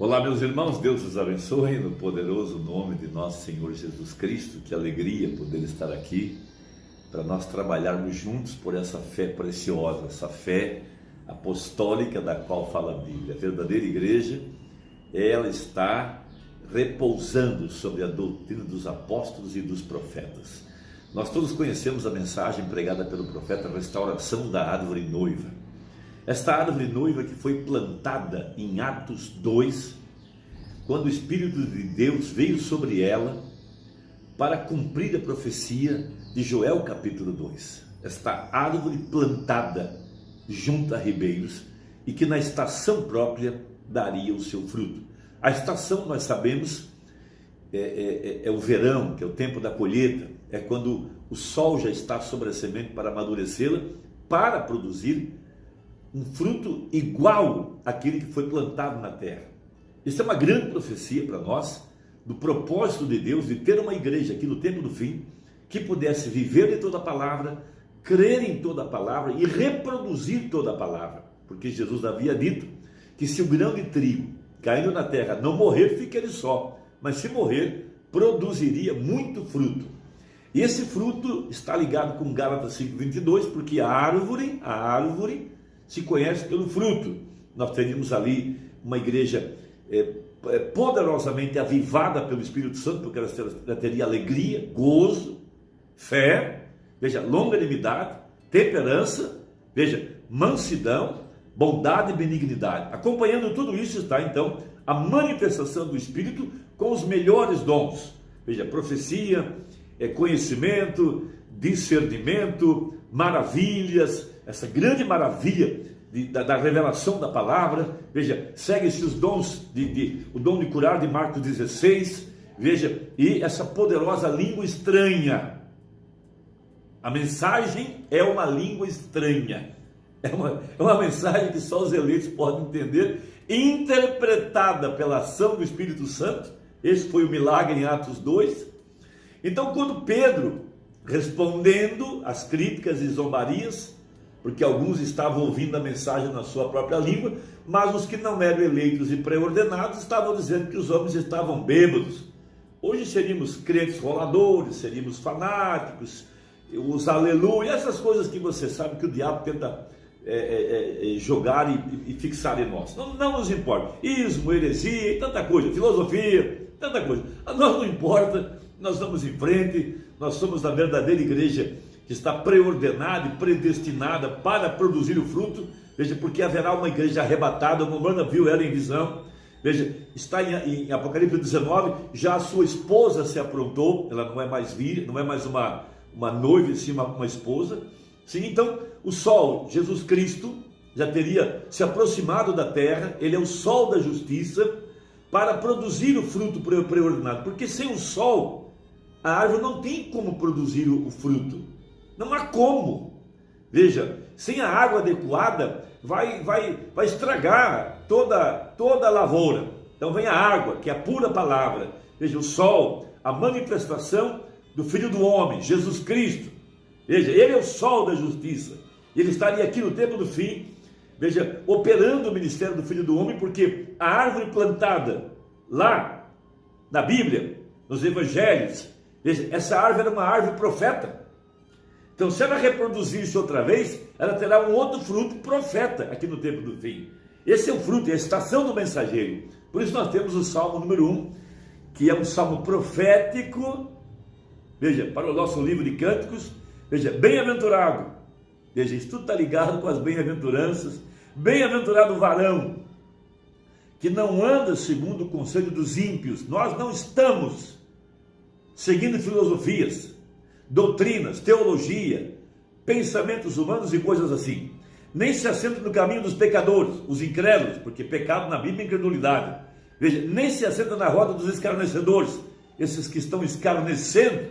Olá, meus irmãos, Deus os abençoe no poderoso nome de nosso Senhor Jesus Cristo. Que alegria poder estar aqui para nós trabalharmos juntos por essa fé preciosa, essa fé apostólica da qual fala a Bíblia. A verdadeira igreja, ela está repousando sobre a doutrina dos apóstolos e dos profetas. Nós todos conhecemos a mensagem pregada pelo profeta, a restauração da árvore noiva. Esta árvore noiva que foi plantada em Atos 2, quando o Espírito de Deus veio sobre ela para cumprir a profecia de Joel capítulo 2. Esta árvore plantada junto a ribeiros e que na estação própria daria o seu fruto. A estação, nós sabemos, é o verão, que é o tempo da colheita, é quando o sol já está sobre a semente para amadurecê-la, para produzir um fruto igual àquele que foi plantado na terra. Isso é uma grande profecia para nós, do propósito de Deus de ter uma igreja aqui no tempo do fim, que pudesse viver de toda a palavra, crer em toda a palavra e reproduzir toda a palavra. Porque Jesus havia dito que se o grão de trigo caindo na terra não morrer, fica ele só, mas se morrer, produziria muito fruto. E esse fruto está ligado com Gálatas 5:22, porque a árvore se conhece pelo fruto. Nós teríamos ali uma igreja poderosamente avivada pelo Espírito Santo, porque ela teria alegria, gozo, fé, veja, longanimidade, temperança, veja, mansidão, bondade e benignidade. Acompanhando tudo isso está então a manifestação do Espírito com os melhores dons. Veja, profecia, conhecimento, discernimento, maravilhas, essa grande maravilha da revelação da palavra. Veja, segue-se os dons, o dom de curar de Marcos 16, veja, e essa poderosa língua estranha. A mensagem é uma língua estranha, é uma mensagem que só os eleitos podem entender, interpretada pela ação do Espírito Santo. Esse foi o milagre em Atos 2. Então, quando Pedro, respondendo às críticas e zombarias, porque alguns estavam ouvindo a mensagem na sua própria língua, mas os que não eram eleitos e pré-ordenados estavam dizendo que os homens estavam bêbados. Hoje seríamos crentes roladores, seríamos fanáticos, os aleluia, essas coisas que você sabe que o diabo tenta jogar e fixar em nós. Não nos importa. Ismo, heresia, tanta coisa, filosofia, tanta coisa. A nós não importa, nós vamos em frente, nós somos a verdadeira igreja que está preordenada e predestinada para produzir o fruto. Veja, porque haverá uma igreja arrebatada, uma humana viu ela em visão. Veja, está em Apocalipse 19, já a sua esposa se aprontou, ela não é mais não é mais uma noiva, sim uma esposa. Sim, então o sol, Jesus Cristo, já teria se aproximado da terra, ele é o sol da justiça, para produzir o fruto preordenado, porque sem o sol, a árvore não tem como produzir o fruto. Não há como. Veja, sem a água adequada, vai estragar toda a lavoura. Então vem a água, que é a pura palavra. Veja, o sol, a manifestação do Filho do Homem, Jesus Cristo. Veja, ele é o sol da justiça. Ele estaria aqui no tempo do fim, veja, operando o ministério do Filho do Homem, porque a árvore plantada lá na Bíblia, nos Evangelhos, veja, essa árvore era uma árvore profeta. Então, se ela reproduzir-se outra vez, ela terá um outro fruto profeta aqui no tempo do fim. Esse é o fruto, é a estação do mensageiro. Por isso nós temos o Salmo número 1, que é um salmo profético, veja, para o nosso livro de cânticos. Veja, bem-aventurado. Veja, isso tudo está ligado com as bem-aventuranças. Bem-aventurado o varão que não anda segundo o conselho dos ímpios. Nós não estamos seguindo filosofias, doutrinas, teologia, pensamentos humanos e coisas assim. Nem se assenta no caminho dos pecadores, os incrédulos, porque pecado na Bíblia é incredulidade. Veja, nem se assenta na roda dos escarnecedores, esses que estão escarnecendo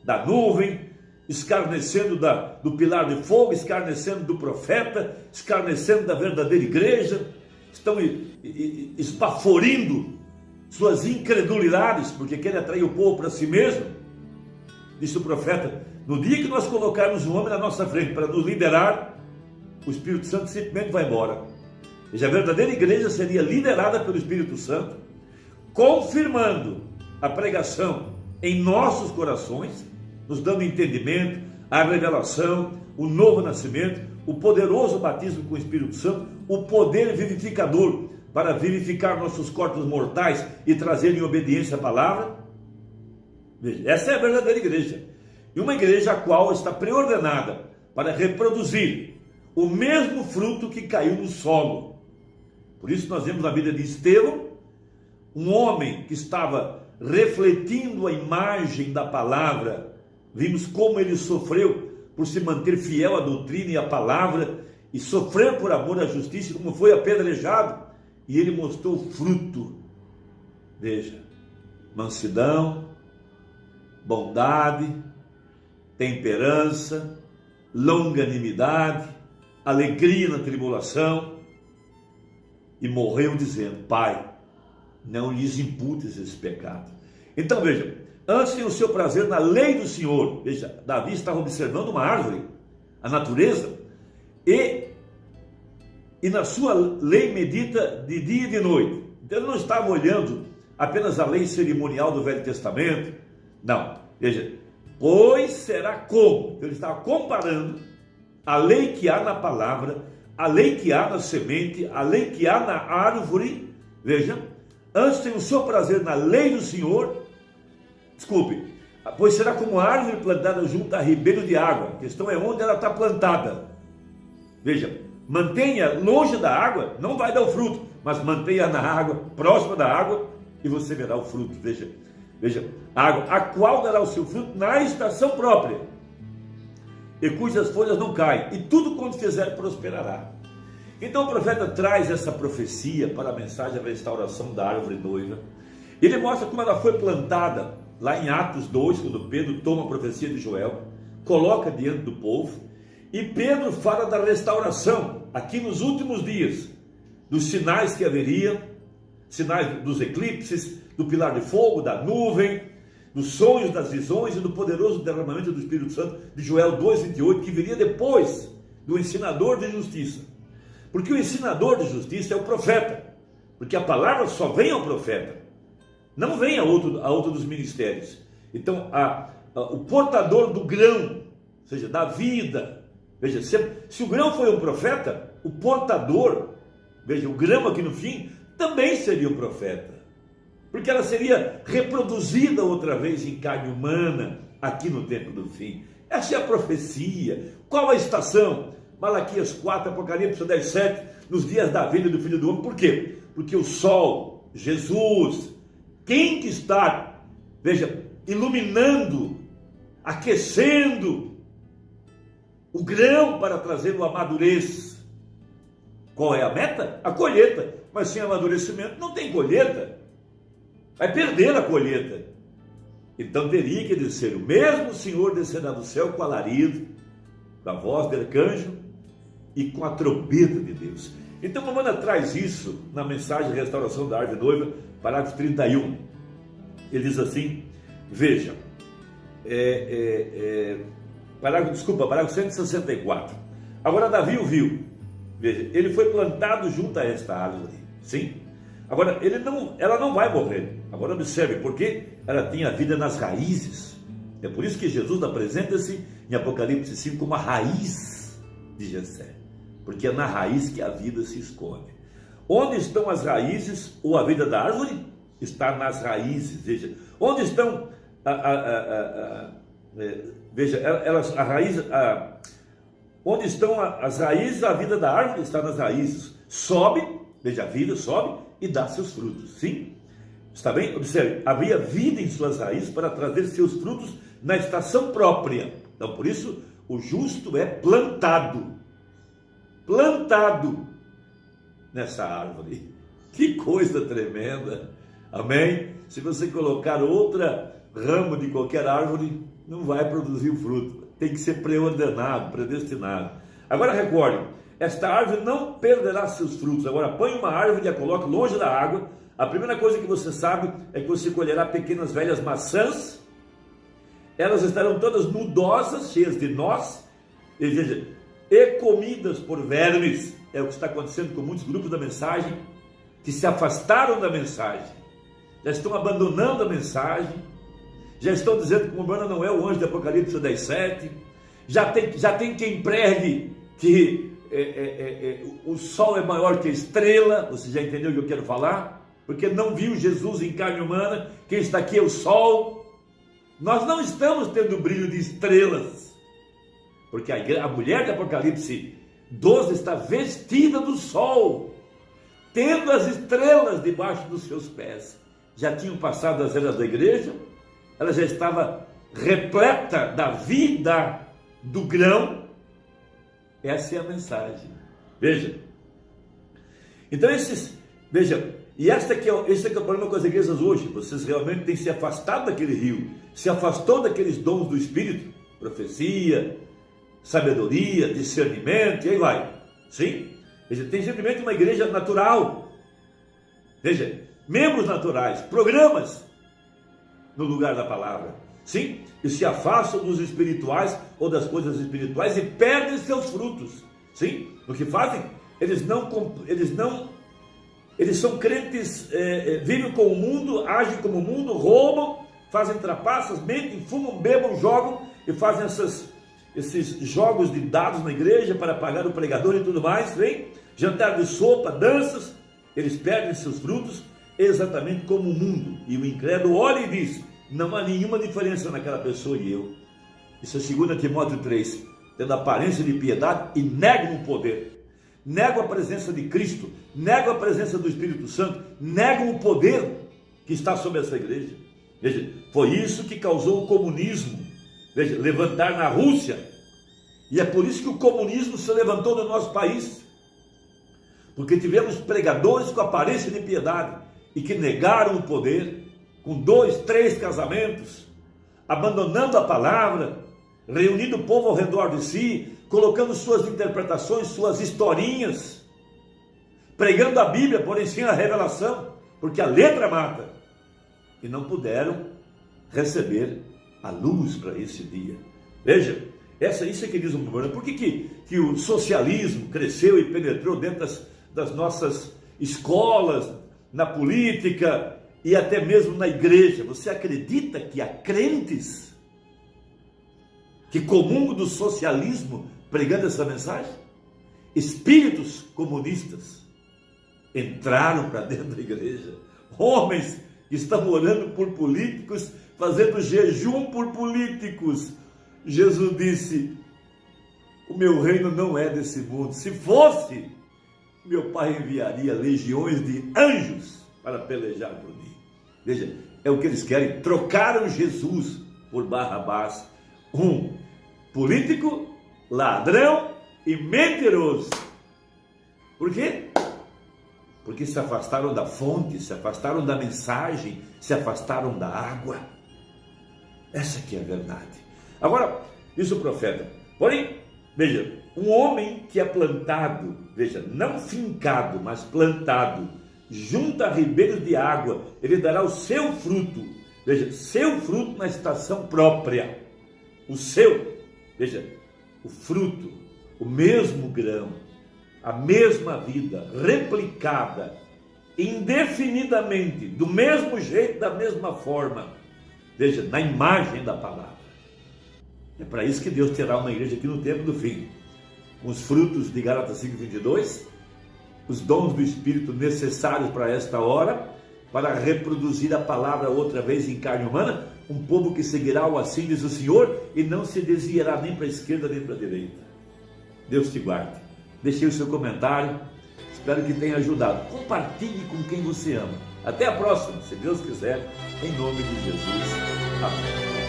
da nuvem, escarnecendo do pilar de fogo, escarnecendo do profeta, escarnecendo da verdadeira igreja, estão esbaforindo suas incredulidades, porque querem atrair o povo para si mesmo. Disse o profeta: no dia que nós colocarmos um homem na nossa frente para nos liderar, o Espírito Santo simplesmente vai embora. Veja, a verdadeira igreja seria liderada pelo Espírito Santo, confirmando a pregação em nossos corações, nos dando entendimento, a revelação, o novo nascimento, o poderoso batismo com o Espírito Santo, o poder vivificador para vivificar nossos corpos mortais e trazer em obediência a palavra. Veja, essa é a verdadeira igreja. E uma igreja a qual está preordenada para reproduzir o mesmo fruto que caiu no solo. Por isso nós vemos na vida de Estevão, um homem que estava refletindo a imagem da palavra. Vimos como ele sofreu por se manter fiel à doutrina e à palavra, e sofrer por amor à justiça, como foi apedrejado, e ele mostrou o fruto. Veja, mansidão, bondade, temperança, longanimidade, alegria na tribulação, e morreu dizendo: Pai, não lhes imputes esse pecado. Então veja, antes tem o seu prazer na lei do Senhor. Veja, Davi estava observando uma árvore, a natureza, e na sua lei medita de dia e de noite. Então ele não estava olhando apenas a lei cerimonial do Velho Testamento, não, veja, pois será como. Então ele estava comparando a lei que há na palavra, a lei que há na semente, a lei que há na árvore. Veja, antes tem o seu prazer na lei do Senhor, pois será como a árvore plantada junto a ribeiro de água. A questão é onde ela está plantada. Veja, mantenha longe da água, não vai dar o fruto, mas mantenha na água, próxima da água, e você verá o fruto. Veja, a água, a qual dará o seu fruto na estação própria, e cujas folhas não caem, e tudo quanto fizer prosperará. Então o profeta traz essa profecia para a mensagem da restauração da árvore noiva. Ele mostra como ela foi plantada lá em Atos 2, quando Pedro toma a profecia de Joel, coloca diante do povo, e Pedro fala da restauração, aqui nos últimos dias, dos sinais que haveria, sinais dos eclipses, do pilar de fogo, da nuvem, dos sonhos, das visões e do poderoso derramamento do Espírito Santo, de Joel 2,28, que viria depois do ensinador de justiça. Porque o ensinador de justiça é o profeta, porque a palavra só vem ao profeta, não vem a outro dos ministérios. Então, o portador do grão, ou seja, da vida. Veja, se o grão foi um profeta, o portador, veja, o grão aqui no fim, também seria um profeta. Porque ela seria reproduzida outra vez em carne humana, aqui no tempo do fim. Essa é a profecia. Qual a estação? Malaquias 4, Apocalipse 10, 7, nos dias da vida do Filho do Homem. Por quê? Porque o sol, Jesus, quem que está, veja, iluminando, aquecendo o grão para trazer o amadurez. Qual é a meta? A colheita. Mas sem amadurecimento não tem colheita. Vai perder a colheita. Então teria que descer, o mesmo Senhor descerá do céu com alarido, com a voz do arcanjo e com a trombeta de Deus. Então Romana traz isso na mensagem de restauração da árvore noiva, parágrafo 31. Ele diz assim, veja, parágrafo 164. Agora Davi o viu, veja, ele foi plantado junto a esta árvore, sim? Agora, ela não vai morrer. Agora observe, porque ela tem a vida nas raízes. É por isso que Jesus apresenta-se em Apocalipse 5 como a raiz de Jessé. Porque é na raiz que a vida se esconde. Onde estão as raízes, ou a vida da árvore? Está nas raízes. Veja, onde estão onde estão as raízes, a vida da árvore está nas raízes. Sobe, veja, a vida sobe e dá seus frutos, sim? Está bem? Observe, havia vida em suas raízes para trazer seus frutos na estação própria. Então, por isso, o justo é plantado nessa árvore. Que coisa tremenda, amém? Se você colocar outra ramo de qualquer árvore, não vai produzir o fruto. Tem que ser preordenado, predestinado. Agora recorde, esta árvore não perderá seus frutos. Agora põe uma árvore e a coloque longe da água. A primeira coisa que você sabe é que você colherá pequenas velhas maçãs. Elas estarão todas nudosas, cheias de nós. E veja, e comidas por vermes. É o que está acontecendo com muitos grupos da mensagem, que se afastaram da mensagem, já estão abandonando a mensagem, já estão dizendo que Umbanda não é o anjo de Apocalipse 10:7, já tem quem pregue que o sol é maior que a estrela. Você já entendeu o que eu quero falar? Porque não viu Jesus em carne humana, quem está aqui é o sol. Nós não estamos tendo brilho de estrelas, porque a mulher de Apocalipse 12 está vestida do sol, tendo as estrelas debaixo dos seus pés. Já tinham passado as eras da igreja, ela já estava repleta da vida do grão. Essa é a mensagem. Veja. Então veja, e esse é o problema com as igrejas hoje. Vocês realmente têm se afastado daquele rio, se afastou daqueles dons do Espírito, profecia, sabedoria, discernimento, e aí vai. Sim? Veja, tem simplesmente uma igreja natural. Veja, membros naturais, programas no lugar da palavra. Sim? E se afastam dos espirituais ou das coisas espirituais e perdem seus frutos. Sim? O que fazem? Eles são crentes, vivem com o mundo, agem como o mundo, roubam, fazem trapaças, mentem, fumam, bebam, jogam e fazem esses jogos de dados na igreja para pagar o pregador e tudo mais, vem? Jantar de sopa, danças. Eles perdem seus frutos exatamente como o mundo. E o incrédulo olha e diz: não há nenhuma diferença naquela pessoa e eu. Isso é 2 Timóteo 3, tendo aparência de piedade e negam o poder, negam a presença de Cristo, negam a presença do Espírito Santo, negam o poder que está sobre essa igreja. Veja, foi isso que causou o comunismo, veja, levantar na Rússia, e é por isso que o comunismo se levantou no nosso país, porque tivemos pregadores com aparência de piedade e que negaram o poder, com 2, 3 casamentos, abandonando a palavra, reunindo o povo ao redor de si, colocando suas interpretações, suas historinhas, pregando a Bíblia, porém sem a revelação, porque a letra mata, e não puderam receber a luz para esse dia. Veja, isso é que diz o problema. Por que o socialismo cresceu e penetrou dentro das nossas escolas, na política e até mesmo na igreja? Você acredita que há crentes que comungam do socialismo pregando essa mensagem? Espíritos comunistas entraram para dentro da igreja, homens que estão orando por políticos, fazendo jejum por políticos. Jesus disse: o meu reino não é desse mundo. Se fosse, meu Pai enviaria legiões de anjos para pelejar por mim. Veja, é o que eles querem. Trocaram Jesus por Barrabás, um político, ladrão e mentiroso. Por quê? Porque se afastaram da fonte, se afastaram da mensagem, se afastaram da água. Essa aqui é a verdade. Agora, diz o profeta: porém, veja, um homem que é plantado, veja, não fincado, mas plantado, junto a ribeiros de água, ele dará o seu fruto. Veja, seu fruto na estação própria. O seu, veja, o fruto, o mesmo grão, a mesma vida, replicada, indefinidamente, do mesmo jeito, da mesma forma. Veja, na imagem da palavra. É para isso que Deus terá uma igreja aqui no tempo do fim, com os frutos de Gálatas 5:22, os dons do Espírito necessários para esta hora, para reproduzir a palavra outra vez em carne humana, um povo que seguirá o assim diz o Senhor, e não se desviará nem para a esquerda nem para a direita. Deus te guarde. Deixei o seu comentário, espero que tenha ajudado. Compartilhe com quem você ama. Até a próxima, se Deus quiser, em nome de Jesus. Amém.